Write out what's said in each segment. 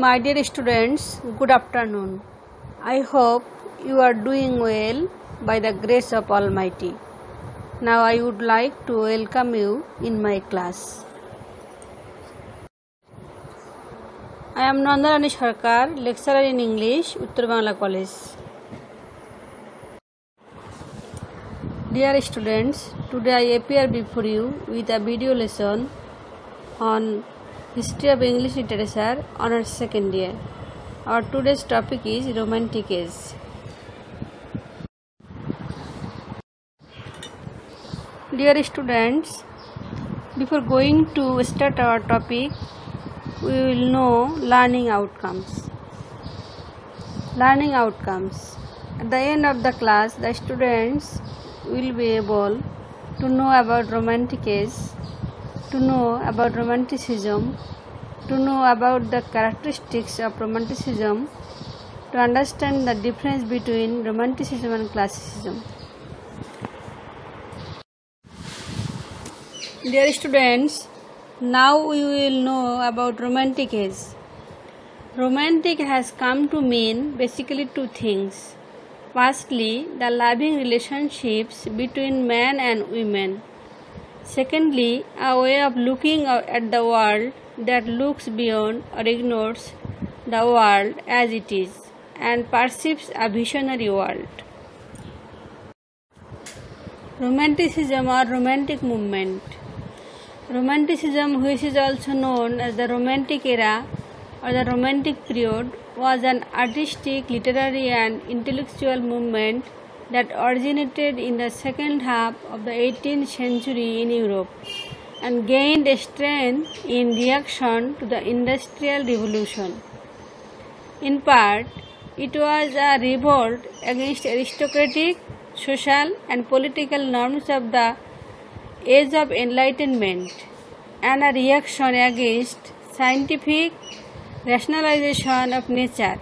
My dear students, good afternoon. I hope you are doing well by the grace of Almighty. Now I would like to welcome you in my class. I am Nandarani Sarkar, lecturer in English, Uttar Bangla College. Dear students, today I appear before you with a video lesson on History of English Literature Honours Second Year. Our today's topic is Romantic Age. Dear students, before going to start our topic, we will know learning outcomes. Learning outcomes. At the end of the class, the students will be able to know about Romantic Age, to know about Romanticism, to know about the characteristics of Romanticism, to understand the difference between Romanticism and Classicism. Dear students, now we will know about Romantic Age. Romantic has come to mean basically two things. Firstly, the loving relationships between men and women. Secondly, a way of looking at the world that looks beyond or ignores the world as it is and perceives a visionary world. Romanticism or Romantic movement. Romanticism, which is also known as the Romantic era or the Romantic period, was an artistic, literary and intellectual movement that originated in the second half of the 18th century in Europe and gained strength in reaction to the Industrial Revolution. In part, it was a revolt against aristocratic, social and political norms of the Age of Enlightenment and a reaction against scientific rationalization of nature.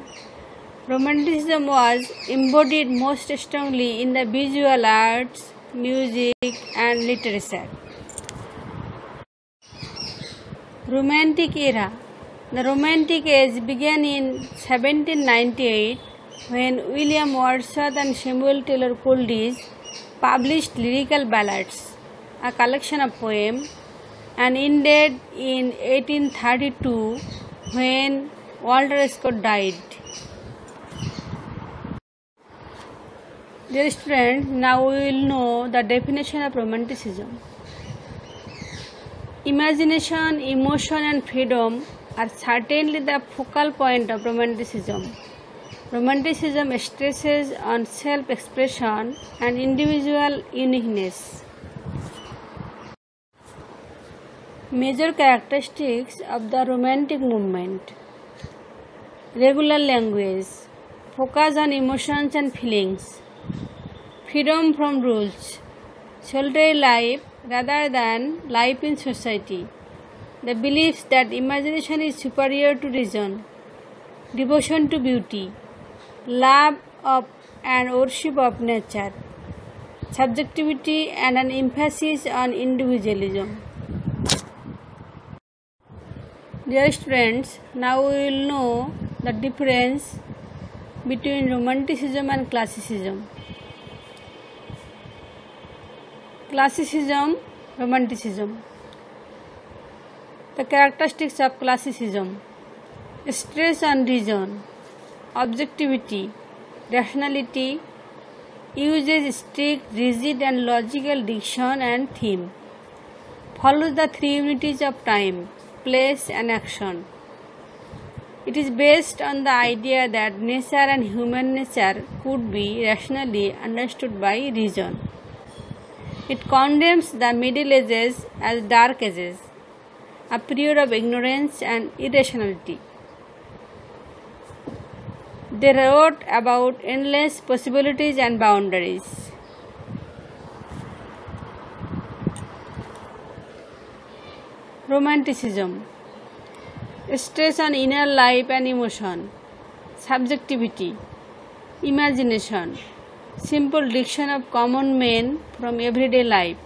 Romanticism was embodied most strongly in the visual arts, music and literature. Romantic era. The Romantic Age began in 1798 when William Wordsworth and Samuel Taylor Coleridge published Lyrical Ballads, a collection of poems, and ended in 1832 when Walter Scott died. Dear students, now we will know the definition of Romanticism. Imagination, emotion and freedom are certainly the focal point of Romanticism. Romanticism stresses on self-expression and individual uniqueness. Major characteristics of the Romantic movement. Regular language, focus on emotions and feelings, freedom from rules, solitary life rather than life in society, the belief that imagination is superior to reason, devotion to beauty, love of and worship of nature, subjectivity and an emphasis on individualism. Dear students, now we will know the difference between Romanticism and Classicism. Classicism, Romanticism. The characteristics of Classicism. Stress on reason, objectivity, rationality, uses strict, rigid and logical diction and theme, follows the three unities of time, place and action. It is based on the idea that nature and human nature could be rationally understood by reason. It condemns the Middle Ages as dark ages, a period of ignorance and irrationality. They wrote about endless possibilities and boundaries. Romanticism. Stress on inner life and emotion, subjectivity, imagination, simple diction of common men from everyday life,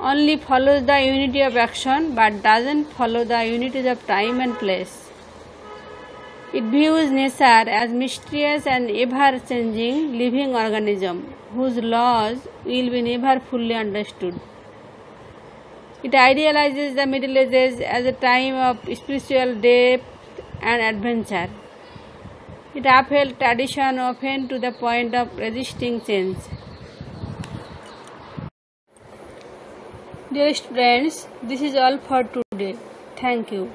only follows the unity of action but doesn't follow the unities of time and place. It views nature as mysterious and ever-changing living organism whose laws will be never fully understood. It idealizes the Middle Ages as a time of spiritual depth and adventure. It upheld tradition often to the point of resisting change. Dearest friends, this is all for today. Thank you.